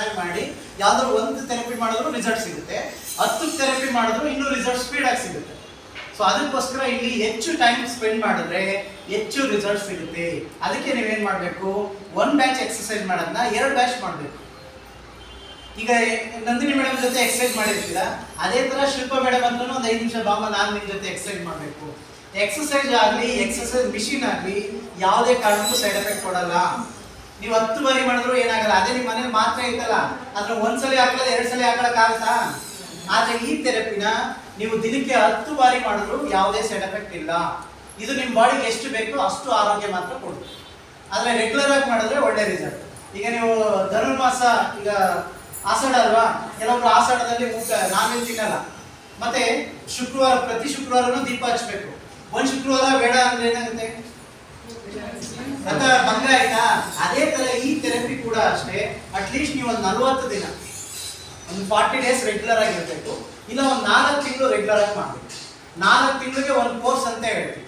ಚೆನ್ನಾಗಿ ಮಾಡಿ ಯಾವ್ದಾದ್ರು ಒಂದು ಥೆರಪಿ ಮಾಡಿದ್ರು ರಿಸಲ್ಟ್ ಸಿಗುತ್ತೆ, 10 ಥೆರಪಿ ಮಾಡಿದ್ರು ಇನ್ನೂ ರಿಸಲ್ಟ್ ಸ್ಪೀಡಾಗಿ ಸಿಗುತ್ತೆ. ಸೊ ಅದಕ್ಕೋಸ್ಕರ ಇಲ್ಲಿ ಹೆಚ್ಚು ಟೈಮ್ ಸ್ಪೆಂಡ್ ಮಾಡಿದ್ರೆ ಹೆಚ್ಚು ರಿಸಲ್ಟ್ ಸಿಗುತ್ತೆ. ಅದಕ್ಕೆ ನೀವೇನ್ ಮಾಡಬೇಕು, 1 ಬ್ಯಾಚ್ ಎಕ್ಸರ್ಸೈಸ್ ಮಾಡೋದನ್ನ 2 ಬ್ಯಾಚ್ ಮಾಡಬೇಕು. ಈಗ ನಂದಿನಿ ಮೇಡಮ್ ಜೊತೆ ಎಕ್ಸರ್ಸೈಸ್ ಮಾಡಿರ್ತೀರಾ, ಅದೇ ತರ ಶಿಲ್ಪ ಮೇಡಮ್ ಅಂತ ಒಂದು 5 ನಿಮಿಷ ಬಾಮ ನಾನು ನಿಮ್ಮ ಜೊತೆ ಎಕ್ಸರ್ಸೈಸ್ ಮಾಡಬೇಕು. ಎಕ್ಸರ್ಸೈಸ್ ಆಗಲಿ ಎಕ್ಸರ್ಸೈಸ್ ಮಿಷಿನ್ ಆಗಲಿ ಯಾವುದೇ ಕಾರಣಕ್ಕೂ ಸೈಡ್ ಎಫೆಕ್ಟ್ ಕೊಡಲ್ಲ. ನೀವು 10 ಬಾರಿ ಮಾಡಿದ್ರು ಏನಾಗಲ್ಲ. ಅದೇ ನಿಮ್ಮ ಮನೇಲಿ ಮಾತ್ರ ಇರ್ತಲ್ಲ, ಅದ್ರ ಒಂದ್ಸಲಿ ಹಾಕಲ್ಲ 2 ಸಲ ಹಾಕಕ್ಕಾಗತ್ತಾ? ಆದ್ರೆ ಈ ಥೆರಪಿನ ನೀವು ದಿನಕ್ಕೆ 10 ಬಾರಿ ಮಾಡಿದ್ರು ಯಾವುದೇ ಸೈಡ್ ಎಫೆಕ್ಟ್ ಇಲ್ಲ. ಇದು ನಿಮ್ಮ ಬಾಡಿಗೆ ಎಷ್ಟು ಬೇಕೋ ಅಷ್ಟು ಆರೋಗ್ಯ ಮಾತ್ರ ಕೊಡುತ್ತೆ. ಆದ್ರೆ ರೆಗ್ಯುಲರ್ ಆಗಿ ಮಾಡಿದ್ರೆ ಒಳ್ಳೆ ರಿಸಲ್ಟ್. ಈಗ ನೀವು ಧನುರ್ಮಾಸ, ಈಗ ಆಷಾಢ ಅಲ್ವಾ, ಕೆಲವೊಬ್ರು ಆಷಾಢದಲ್ಲಿ ನಾನ್ ವೆಜ್ ತಿನ್ನಲ್ಲ. ಮತ್ತೆ ಶುಕ್ರವಾರ, ಪ್ರತಿ ಶುಕ್ರವಾರನೂ ದೀಪ ಹಚ್ಚಬೇಕು. ಒಂದ್ ಶುಕ್ರವಾರ ಬೇಡ ಅಂದ್ರೆ ಏನಾಗುತ್ತೆ, ವ್ರತ ಭಂಗ ಆಯ್ತಾ? ಅದೇ ತರ ಈ ಥೆರಪಿ ಕೂಡ ಅಷ್ಟೇ. ಅಟ್ಲೀಸ್ಟ್ ನೀವು ಒಂದು 40 ದಿನ, ಒಂದು 40 ಡೇಸ್ ರೆಗ್ಯುಲರ್ ಆಗಿರ್ಬೇಕು, ಇಲ್ಲ ಒಂದು 4 ತಿಂಗಳು ರೆಗ್ಯುಲರ್ ಆಗಿ ಮಾಡಬೇಕು. 4 ತಿಂಗಳಿಗೆ ಒಂದು ಕೋರ್ಸ್ ಅಂತ ಹೇಳ್ತೀವಿ.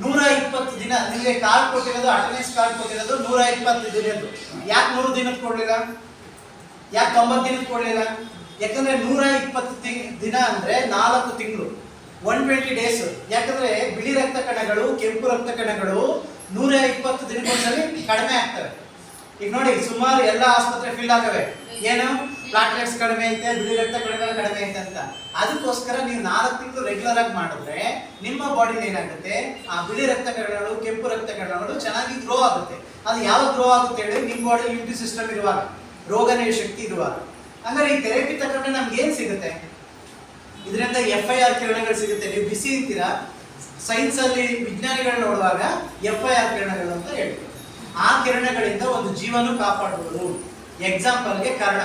120 ದಿನ ನಿಮಗೆ ಕಾರ್ಡ್ ಕೊಟ್ಟಿರೋದು, ಅಟೆಂಡೆನ್ಸ್ ಕಾರ್ಡ್ ಕೊಟ್ಟಿರೋದು 120 ದಿನದ್ದು. ಯಾಕೆ 100 ದಿನದ ಕೊಡ್ಲಿಲ್ಲ, ಯಾಕೆ 90 ದಿನದ ಕೊಡ್ಲಿಲ್ಲ? ಯಾಕಂದ್ರೆ 120 ದಿನ ಅಂದ್ರೆ 4 ತಿಂಗಳು, 120 ಡೇಸ್. ಯಾಕಂದ್ರೆ ಬಿಳಿ ರಕ್ತ ಕಣಗಳು, ಕೆಂಪು ರಕ್ತ ಕಣಗಳು 120 ದಿನಕ್ಕೊಂದ್ಸಲಿ ಕಡಿಮೆ ಆಗ್ತವೆ. ಈಗ ನೋಡಿ, ಸುಮಾರು ಎಲ್ಲ ಆಸ್ಪತ್ರೆ ಫಿಲ್ ಆಗವೆ. ಏನು, ಪ್ಲಾಟ್ಲೆಟ್ಸ್ ಕಡಿಮೆ ಐತೆ, ಬಿಳಿ ರಕ್ತ ಕಣಗಳು ಕಡಿಮೆ ಐತೆ ಅಂತ. ಅದಕ್ಕೋಸ್ಕರ ನೀವು 4 ತಿಂಗಳು ರೆಗ್ಯುಲರ್ ಆಗಿ ಮಾಡಿದ್ರೆ ನಿಮ್ಮ ಬಾಡಿಲಿ ಏನಾಗುತ್ತೆ, ಆ ಬಿಳಿ ರಕ್ತ ಕಣಗಳು, ಕೆಂಪು ರಕ್ತ ಕಣಗಳು ಚೆನ್ನಾಗಿ ಗ್ರೋ ಆಗುತ್ತೆ. ಅದು ಯಾವಾಗ ಗ್ರೋ ಆಗುತ್ತೆ ಹೇಳಿ, ನಿಮ್ಮ ಬಾಡಿ ಇಮ್ಯೂನಿಟಿ ಸಿಸ್ಟಮ್ ಇರುವಾಗ, ರೋಗನಿರೋಧಕ ಶಕ್ತಿ ಇರುವಾಗ. ಹಂಗಾರೆ ಈ ಥೆರಪಿ ತಗೊಂಡ್ರೆ ನಮ್ಗೆ ಏನ್ ಸಿಗುತ್ತೆ? ಇದರಿಂದ FIR ಕಿರಣಗಳು ಸಿಗುತ್ತೆ. ನೀವು ಬಿಸಿ ಅಂತೀರಾ, ಸೈನ್ಸ್ ಅಲ್ಲಿ ವಿಜ್ಞಾನಿಗಳು ನೋಡುವಾಗ FIR ಕಿರಣಗಳು ಅಂತ ಹೇಳ್ತೀವಿ. ಆ ಕಿರಣಗಳಿಂದ ಒಂದು ಜೀವನ ಕಾಪಾಡಬಹುದು. ಎಕ್ಸಾಂಪಲ್ಗೆ ಕರ್ಣ,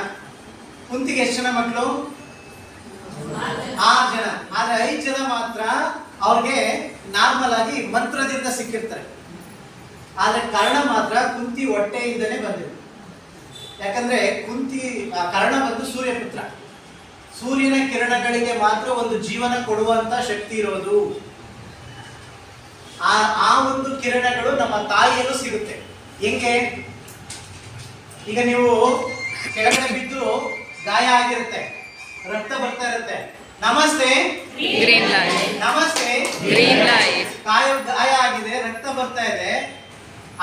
ಕುಂತಿಗೆ ಎಷ್ಟು ಜನ ಮಕ್ಕಳು? 6 ಜನ. ಆದ್ರೆ 5 ಜನ ಮಾತ್ರ ಅವ್ರಿಗೆ ನಾರ್ಮಲ್ ಆಗಿ ಮಂತ್ರದಿಂದ ಸಿಕ್ಕಿರ್ತಾರೆ. ಆದ್ರೆ ಕರ್ಣ ಮಾತ್ರ ಕುಂತಿ ಹೊಟ್ಟೆಯಿಂದನೇ ಬಂದಿದೆ. ಯಾಕಂದ್ರೆ ಕರ್ಣ ಬಂದು ಸೂರ್ಯಪುತ್ರ. ಸೂರ್ಯನ ಕಿರಣಗಳಿಗೆ ಮಾತ್ರ ಒಂದು ಜೀವನ ಕೊಡುವಂತ ಶಕ್ತಿ ಇರೋದು. ಆ ಒಂದು ಕಿರಣಗಳು ನಮ್ಮ ತಾಯಿಯಲ್ಲೂ ಸಿಗುತ್ತೆ. ಹೆಂಗೆ? ಈಗ ನೀವು ಕೆಳಗಡೆ ಬಿದ್ದು ಗಾಯ ಆಗಿರುತ್ತೆ, ರಕ್ತ ಬರ್ತಾ ಇರುತ್ತೆ, ನಮಸ್ತೆ ಗ್ರೀನ್ ಲೈಟ್, ನಮಸ್ತೆ ಗ್ರೀನ್ ಲೈಟ್, ಗಾಯ ಆಗಿದೆ, ರಕ್ತ ಬರ್ತಾ ಇದೆ.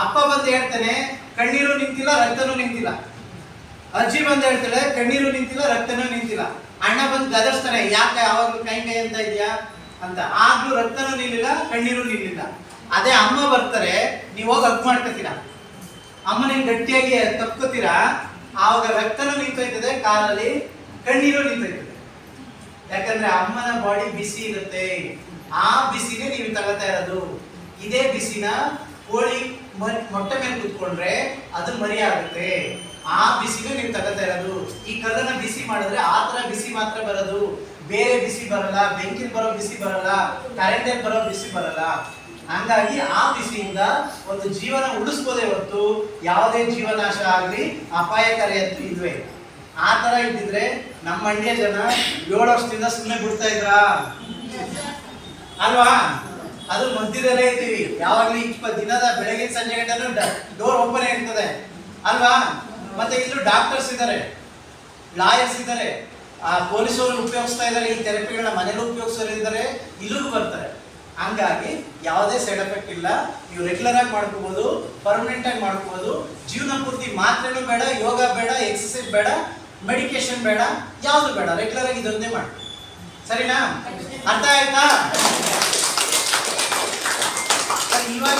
ಅಪ್ಪ ಬಂದು ಹೇಳ್ತಾನೆ, ಕಣ್ಣೀರು ನಿಂತಿಲ್ಲ, ರಕ್ತನೂ ನಿಂತಿಲ್ಲ. ಅಜ್ಜಿ ಬಂದು ಹೇಳ್ತಾಳೆ, ಕಣ್ಣೀರು ನಿಂತಿಲ್ಲ, ರಕ್ತನೂ ನಿಂತಿಲ್ಲ. ಅಣ್ಣ ಬಂದು ಗದರ್ಸ್ತಾನೆ, ಯಾಕೆ ಯಾವಾಗ್ಲೂ ಕೈ ಅಂತ ಇದೆಯಾ ಅಂತ. ಆಗ್ಲೂ ರಕ್ತನೂ ನಿಲ್ಲಿಲ್ಲ, ಕಣ್ಣೀರು ನಿಲ್ಲಿಲ್ಲ. ಅದೇ ಅಮ್ಮ ಬರ್ತಾರೆ, ನೀವು ಹೋಗಿ ಹಗ್ ಮಾಡ್ಕೊತೀರಾ, ಅಮ್ಮನಿಗೆ ಗಟ್ಟಿಯಾಗಿ ತಪ್ಕೋತೀರಾ, ಆವಾಗ ರಕ್ತನೂ ನಿಂತೋಯ್ತದೆ, ಕಾಲಲ್ಲಿ ಕಣ್ಣೀರು ನಿಂತೋಯ್ತದೆ. ಯಾಕಂದ್ರೆ ಅಮ್ಮನ ಬಾಡಿ ಬಿಸಿ ಇರುತ್ತೆ. ಆ ಬಿಸಿನೇ ನೀವು ತಗೋತಾ ಇರೋದು. ಇದೇ ಬಿಸಿನ ಕೋಳಿ ಮೊಟ್ಟೆ ಮೇಲೆ ಕುತ್ಕೊಂಡ್ರೆ ಅದು ಮರಿ ಆಗುತ್ತೆ. ಆ ಬಿಸಿನೇ ನೀವು ತಗೋತಾ ಇರೋದು. ಈ ಕಲ್ಲನ್ನ ಬಿಸಿ ಮಾಡಿದ್ರೆ ಆ ತರ ಬಿಸಿ ಮಾತ್ರ ಬರೋದು, ಬೇರೆ ಬಿಸಿ ಬರಲ್ಲ. ಬೆಂಕಿಲ್ ಬರೋ ಬಿಸಿ ಬರಲ್ಲ, ಕರೆಂಟಲ್ಲಿ ಬರೋ ಬಿಸಿ ಬರಲ್ಲ. ಹಂಗಾಗಿ ಆ ಬಿಸಿಯಿಂದ ಒಂದು ಜೀವನ ಉಳಿಸ್ಬೋದೇ ಹೊರತು ಯಾವುದೇ ಜೀವನಾಶ ಆಗ್ಲಿ ಅಪಾಯಕಾರಿ ಅಂತೂ ಇಲ್ವೇ. ಆ ತರ ಇದ್ದಿದ್ರೆ ನಮ್ಮ ಮಂಡ್ಯ ಜನ 7 ವರ್ಷದಿಂದ ಸುಮ್ಮನೆ ಬಿಡ್ತಾ ಇದ್ರಾ ಅಲ್ವಾ? ಅದು ಮಧ್ಯದಲ್ಲೇ ಇದ್ದೀವಿ. ಯಾವಾಗ್ಲೂ 20 ದಿನದ ಬೆಳಗ್ಗೆ ಸಂಜೆ ಗಂಟೆ ಡೋರ್ ಓಪನ್ ಇರ್ತದೆ ಅಲ್ವಾ? ಮತ್ತೆ ಇಲ್ಲೂ ಡಾಕ್ಟರ್ಸ್ ಇದ್ದಾರೆ, ಲಾಯರ್ಸ್ ಇದ್ದಾರೆ, ಪೊಲೀಸರು ಉಪಯೋಗಿಸ್ತಾ ಇದ್ದಾರೆ. ಈ ಥೆರಪಿಗಳನ್ನ ಮನೇಲಿ ಉಪಯೋಗಿಸೋರು ಇದ್ದಾರೆ, ಇಲ್ಲಿಗೂ ಬರ್ತಾರೆ. ಹಂಗಾಗಿ ಯಾವುದೇ ಸೈಡ್ ಎಫೆಕ್ಟ್ ಇಲ್ಲ. ನೀವು ರೆಗ್ಯುಲರ್ ಆಗಿ ಮಾಡ್ಕೋಬಹುದು, ಪರ್ಮನೆಂಟ್ ಆಗಿ ಮಾಡ್ಕೋಬಹುದು. ಜೀವನ ಪೂರ್ತಿ ಮಾತ್ರೆನೂ ಬೇಡ, ಯೋಗ ಬೇಡ, ಎಕ್ಸರ್ಸೈಸ್ ಬೇಡ, ಮೆಡಿಕೇಶನ್ ಬೇಡ, ಯಾವುದು ಬೇಡ. ರೆಗ್ಯುಲರ್ ಆಗಿ ಇದೊಂದೇ ಮಾಡಿ. ಸರಿನಾ? ಅರ್ಥ ಆಯ್ತಾ? ಇವಾಗ